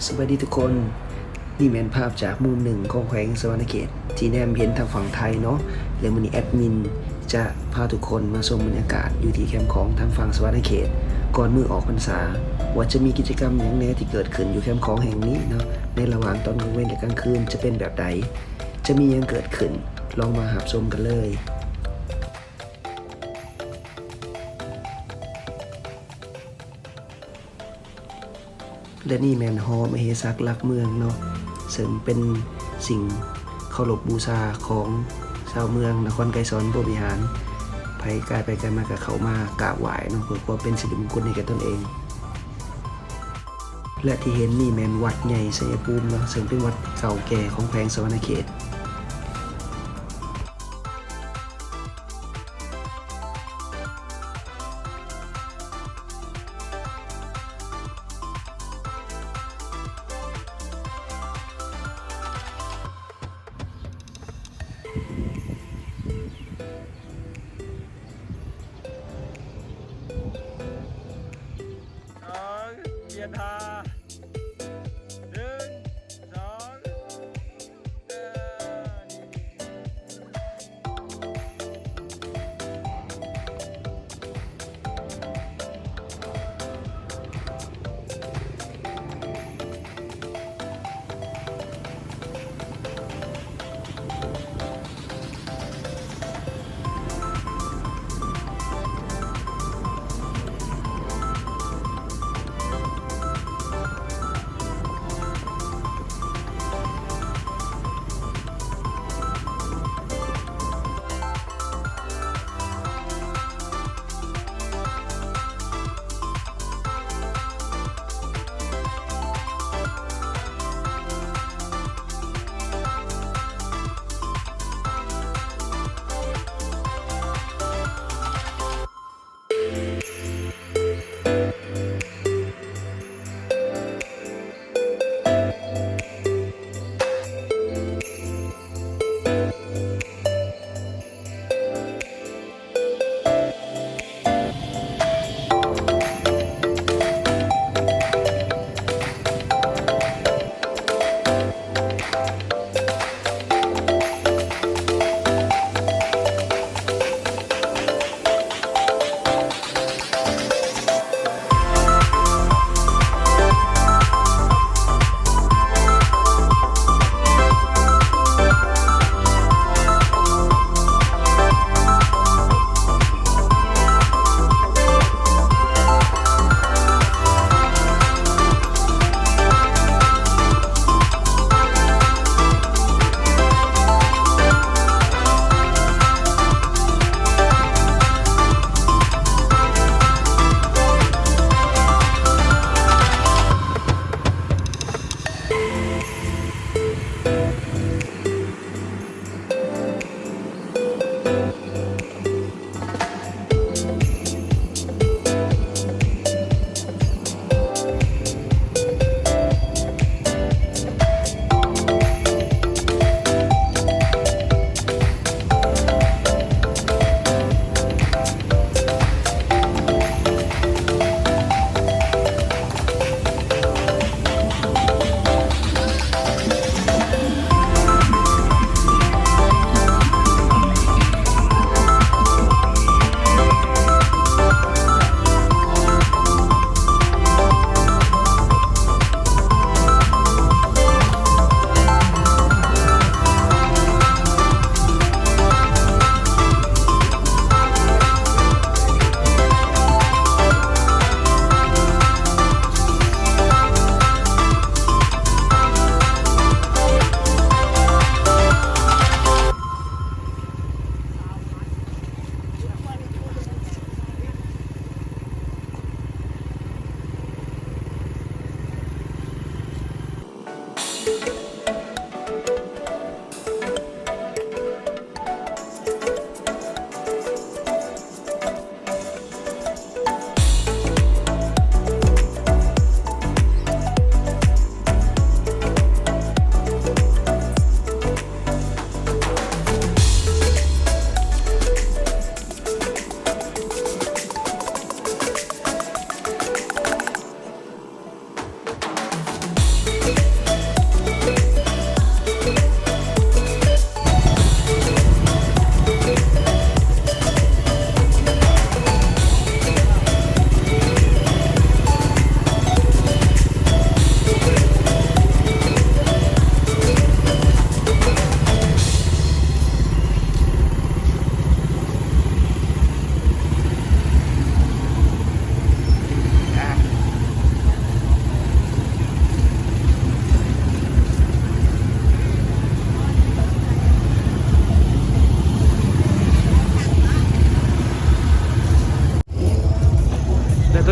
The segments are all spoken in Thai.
สวัสดีทุกคนนี่แมนภาพจากมุมหนึ่งของแขวงสวรรณเขตที่แนมเห็นทางฝั่งไทยเนาะและมื้อนี้แอดมินจะพาทุกคนมาชมบรรยากาศอยู่ที่แคมป์ของทางฝั่งสวรรณเขตก่อนมื้อออกพรรษาว่าจะมีกิจกรรมอย่างแน่ที่เกิดขึ้นอยู่แคมป์ของแห่งนี้เนาะในระหว่างตอนกลางวันและกลางคืนจะเป็นแบบใดจะมีหยังเกิดขึ้นลองมาหาชมกันเลยและนี่แมนฮอมเหสักลักเมืองเนาะซึ่งเป็นสิ่งเคารพบูชาของชาวเมืองนครไกรสอนบริหารไผกายไปกันมากับเขามากราบไหว้เนาะเพื่อความเป็นสิริมงคลให้แก่ตนเองและที่เห็นนี่แมนวัดใหญ่ชัยภูมิเนาะซึ่งเป็นวัดเก่าแก่ของแขวงสวรรณเขตเปลี่ยนท่าหนึ่งสอง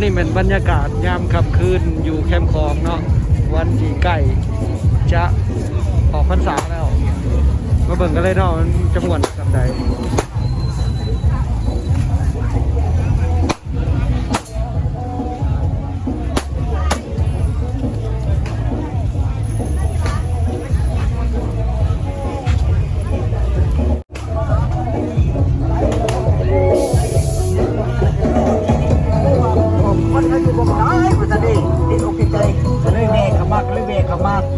วันนี้เป็นบรรยากาศยามค่ำคืนอยู่แคมป์คลองเนาะวันที่ใกล้จะออกพรรษาแล้วมาเบิ่งกันเลยเนาะมันจะม่วนสำใด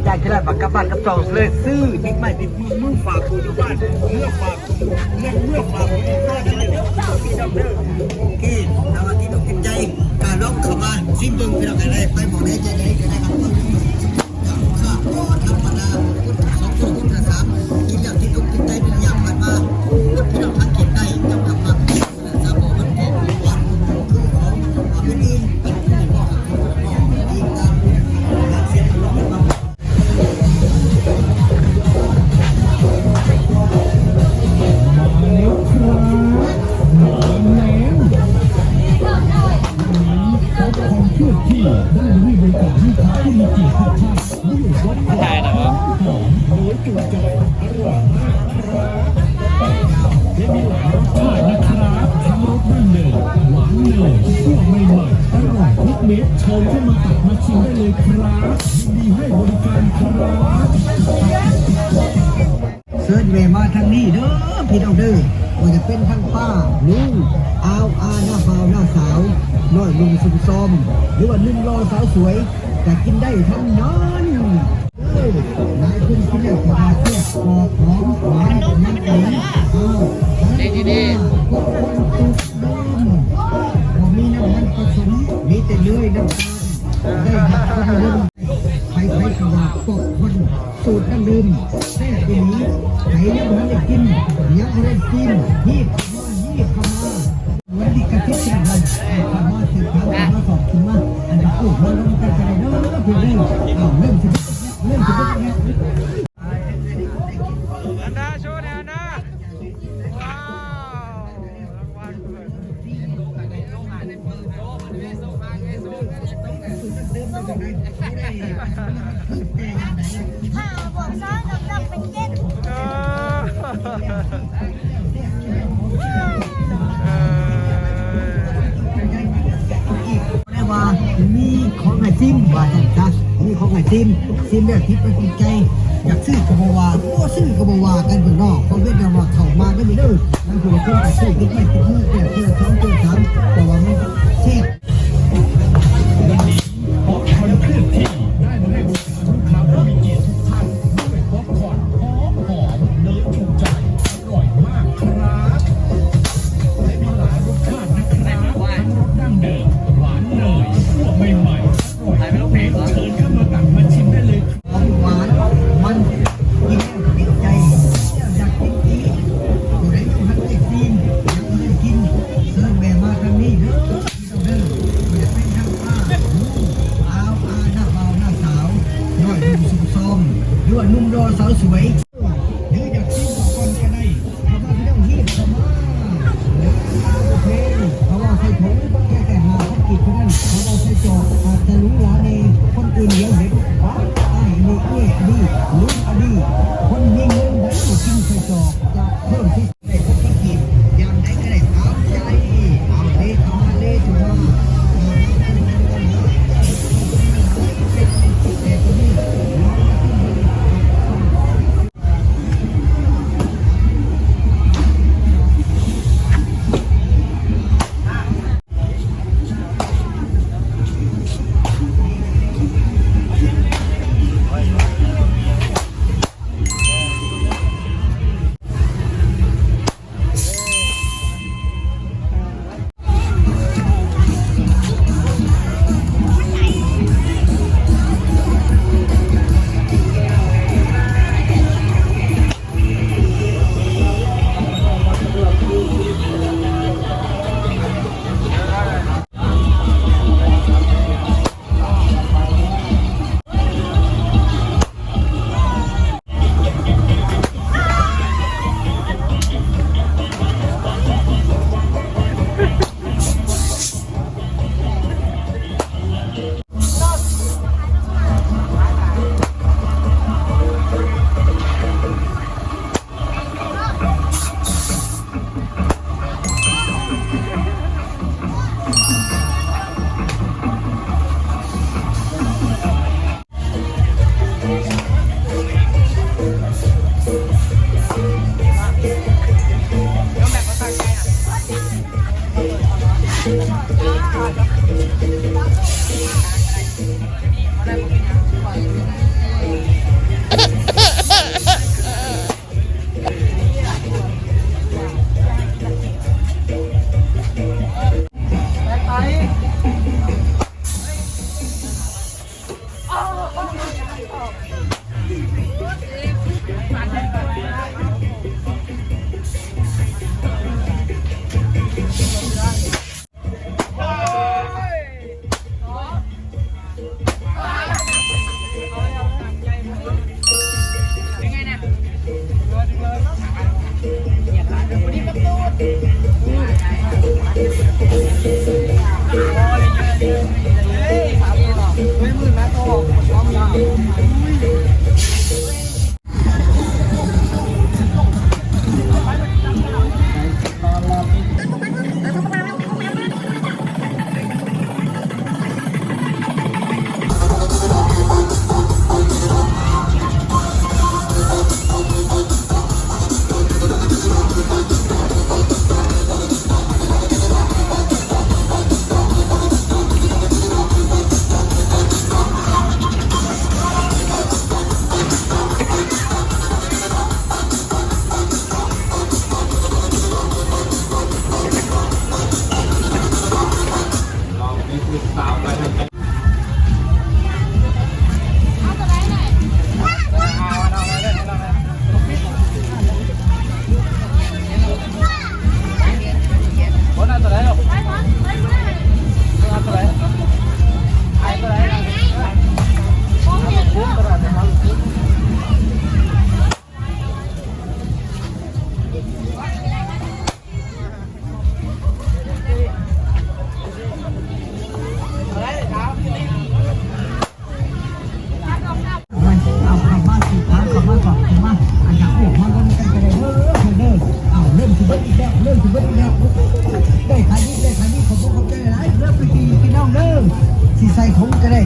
อยากจะได้บักกะบ้านกับเจ้าเลยซื้อติดไม้ติดมือฝากกูอยู่บ้านเมื่อฝากกูอยู่บ้านเลยพี่น้องเด้อโอเคถ้าว่าที่ต้องติดใจการร้องเข้ามาซิมเบิ้งพี่น้องอะไรไปบอกได้ใจได้ก็ได้ครับข้าธรรมดาสองคนคนละสามกินแล้วที่ต้องติดใจเป็นอย่างมันมาพี่น้องทันกินได้เจ้ากำลังสามบอกมันก็วันคือของไม่ดีเป็นผู้บอกดีตามเสียงร้องมาเชิญเข้ามาตักมาชิมได้เลยครับยินดีให้บริการครับเซิร์ชเวมาทางนี้เด้อพี่น้องเด้อว่าจะเป็นทั้งป้าลุงอาหน้าบ่าวหน้าสาวน้อยลุงซุ่มซ้อมหรือว่านุ่มรอสาวสวยจะกินได้ทั้งนั้นนายคุณกินแล้วก็มาเที่ยวหอมหวานมันเองดีมีน้ำมันผสมมีแต่เลื่อยน้ำตาลได้หักเข้าไปเริ่มไปกระว่าปกคนสูตรดั้งเดิมแท้ปีนี้ไหนยังไม่ได้กินยังไม่ได้กินยีบเข้ามาวันนี้กระติกแจ้งเลยเข้ามาสืบทางมาสอบถึงว่าอันนี้พูดมันต้องการอะไรเนาะเพื่อนเริ่มสิอันดาโชว์เนี่ยอันดาว้าวรางวัลเลย ถ้าบอกซ้อนดำเป็นเก็ด ว่ามีของไอซิมว่าจังจ้ะมีของไอซิมได้ทิพย์ไปกินใจอยากซื้อกระบอกว่าซื้อกระบอกว่ากันเบื้องนอกคนเวียดนามว่าเข้ามาก็มีเด้อมันคือคนไปซื้อกินไม่ติดมือเพื่อสองเพื่อสามแต่ว่ามันเช็คคนเคลื่อนที่ได้มาให้บริการลูกค้าผู้มีเกียรติทุกท่านด้วยป๊อปคอร์นหอมเนื้อถูกใจอร่อยมากครับและมีหลายรสชาตินะครับทั้งรสดั้งเดิมหวานเนยคั่วใหม่ๆอร่อยเด็ดเชิญเข้ามาตักมาชิมได้เลยของหวานมันกินแล้วติดใจอยากกินอีกอยู่ไหนอยู่ทันได้กินอยากได้กินเสิร์ฟแบบมาทางนี้เด้อเด้ออย่าเป็นทางป้าหน้าบ่าวหน้าสาวน้อยนุ่มสุกซอมหรือว่านุ่มรอสาวสวยหรืออยากกินกับคนก็ได้เข้ามาไม่ต้องรีบเข้ามาโอเคเขาว่าใส่ถุงแค่หาเขากินเท่านั้นเขาว่าใส่จอกอาจจะรู้หลาในคนอื่นเยอะเห็นว้าไอ้นี่นี่ลุ้นอดีคนยิงเงินได้กินใส่จอกจะเพิ่มที่ได้คนที่กินยามไหนก็ได้เอาใจเอาเล่เอามาเล่ถูกไหม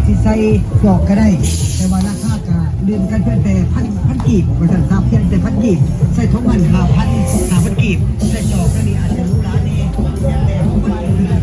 ที่ใส่ดอกก็ได้ แต่ว่าราคาก็เดือนกันเพื่อนแต่พันกีบบริษัททราบเพียงแต่พันกีบใส่ทุกวันหาพันกีบใส่ดอกก็นี่อาจจะรู้ร้านนี้ยังแดงทุกวันเดือน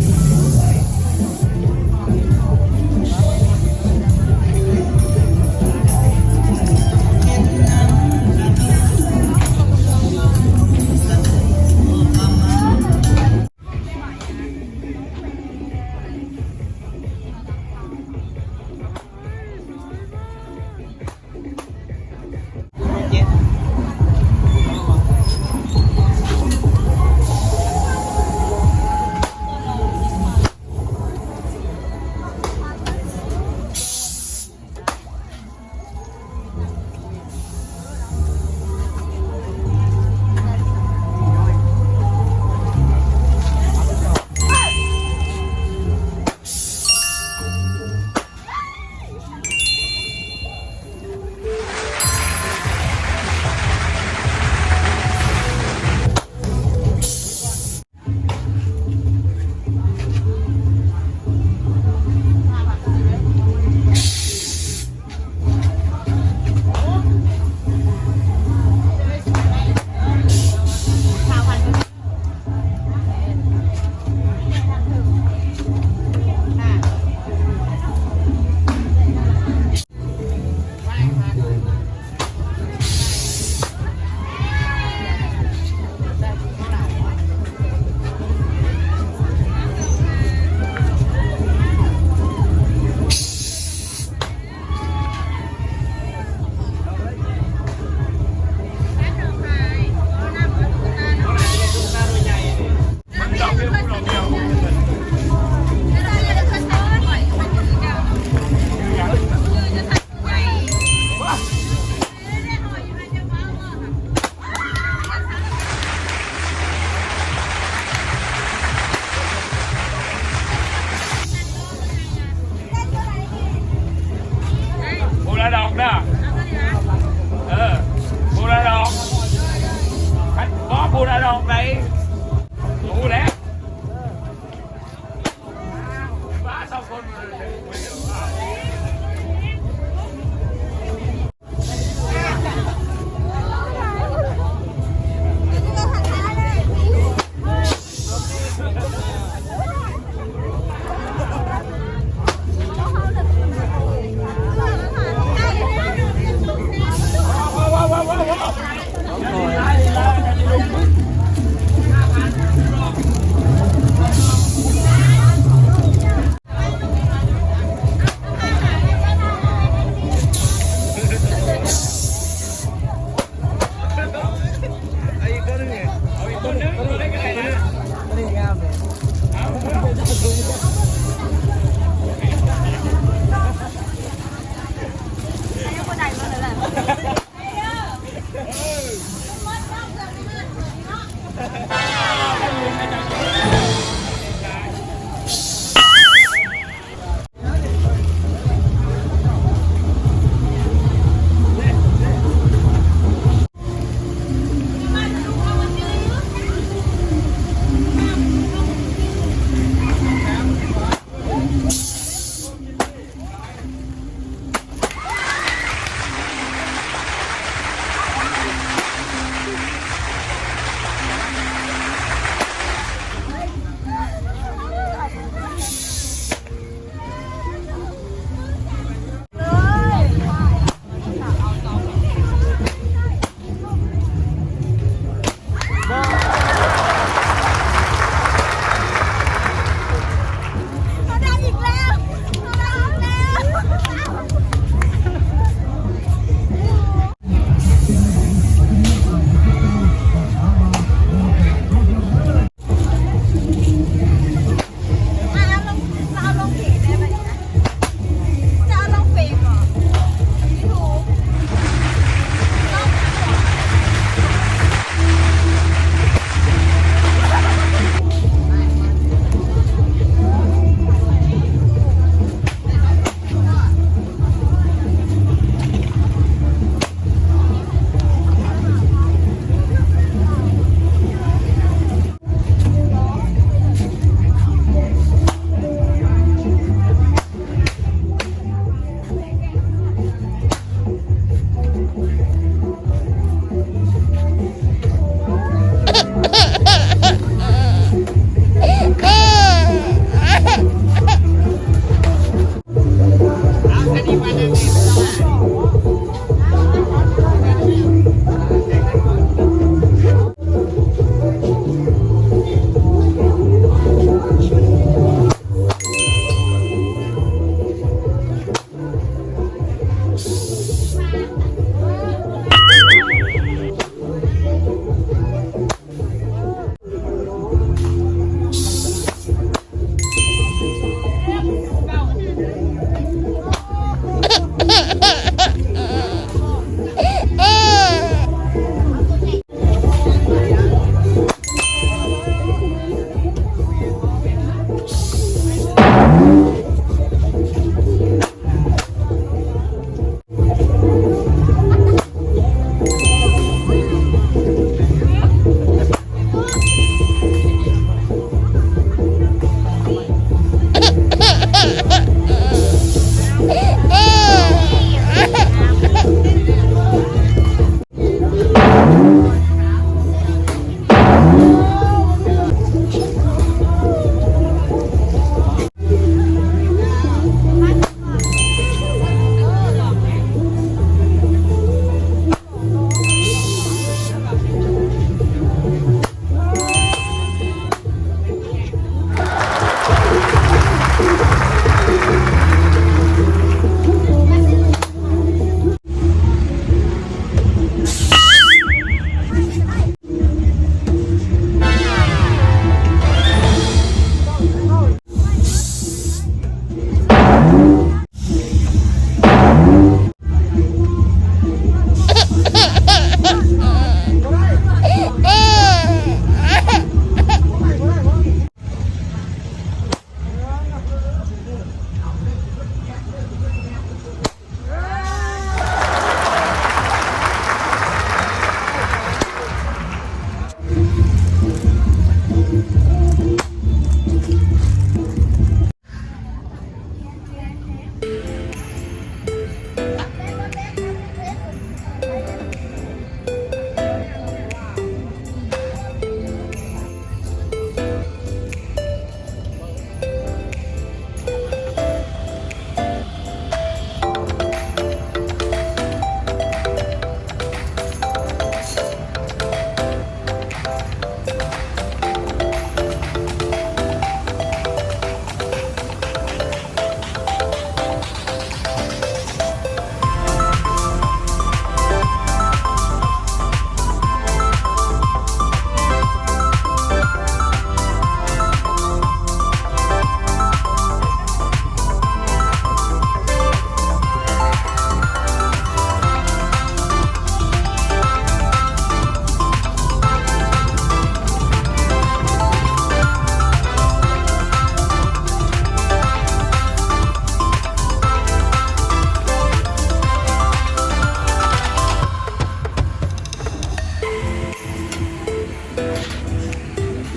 ผู้ละดอกนะผู้ละดอกขันบอผู้ละดอกไหนรู้แล้วมาสองคน เ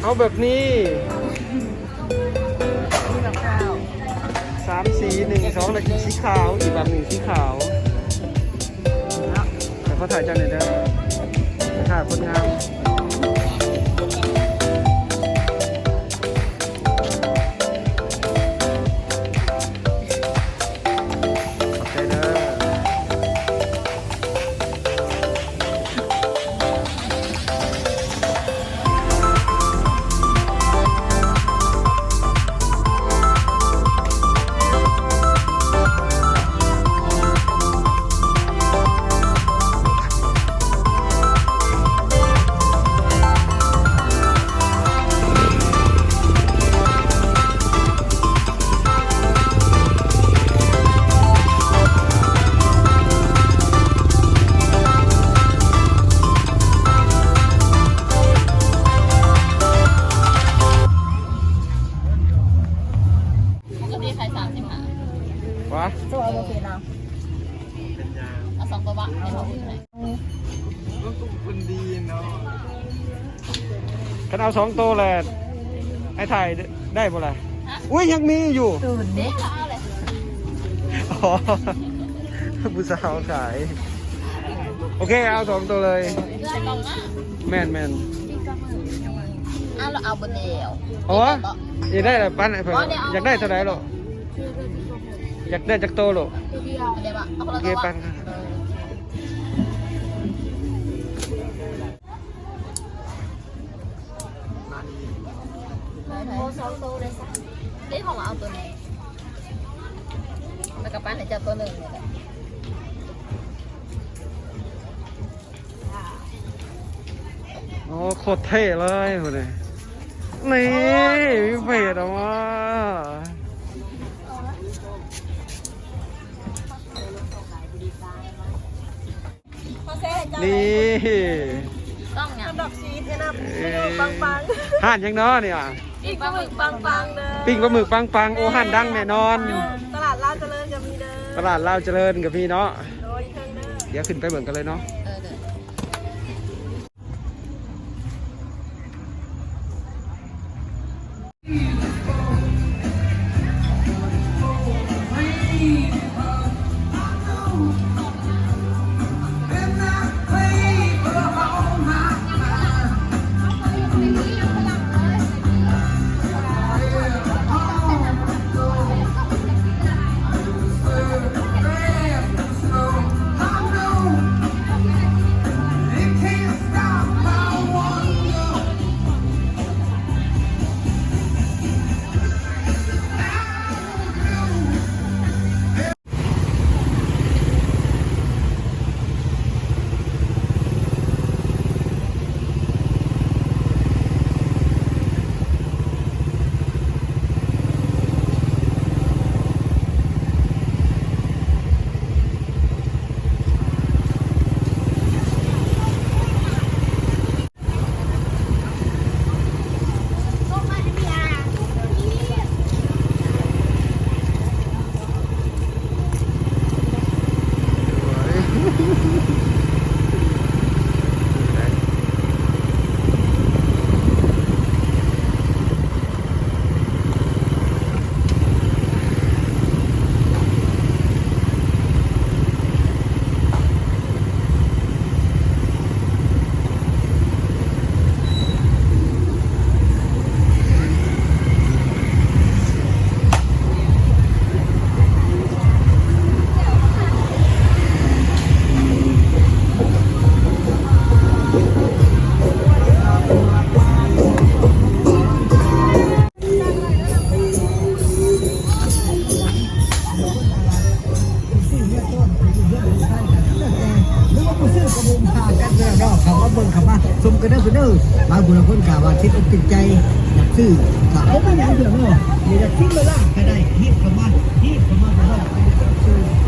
เอาแบบนี้ มีกับข้าว 3 สี 1 2แล้วอีกสีขาวอีกแบบหนึ่งสีขาวแต่เขาถ่ายจังเลยเด้อถ่ายคนงามขอบใจเด้อ ปกติขาย35 วะ ตัวโอเคเนาะ เอา2ตัวบะให้เขาอื่นไหน ฉันเอา2 ตัวเลยให้ถ่ายได้บ่ล่ะอุ้ยยังมีอยู่ ตื่น เด็ ดิ กละเอาเลย อ๋อผู้สาวขาย โอเคเอา2 ตัวเลย ใส่กล่องอ่ะ แมน อ้าวเราเอาบนเดียว อ๋ออยากได้อะไรปั้นไอ้เพื่อนอยากได้เท่าไหร่หรออยากได้จากโตหรอ เดี๋ยวบะเอาคน โอ ละ เค ตัว ปั้น โอ้2ตัวเลยสักเด็กของเราเอาตัวนี้แล้วก็ปั้นให้เจ้าตัวหนึ่งเนี่ยแหละ โอ้โคตรเท่เลยคนนี้นี่มีเพจออกมานี่ ต้องเนี่ย ดอกชีสเนี่ยนะ ปังห่านยังเนาะเนี่ย อีกปลาหมึกปังๆเลย ปิ้งปลาหมึกปังโอ้ห่านดังแน่นอน ตลาดลาดเจริญจะมีเด้อ ตลาดลาวเจริญกับพี่เนาะ โดยเครื่องเด้อ เดี๋ยวขึ้นไปเบิ่งกันเลยเนาะ เดี๋ยวสมกันได้สุดเด้อบางคนคนกล่าวว่าคิดอกติดใจอยากซื้อก็เอาไปอย่างเดียวเนาะอยากทิ้งเวลาก็ได้ฮิบเข้ามาก็ได้ซื้อ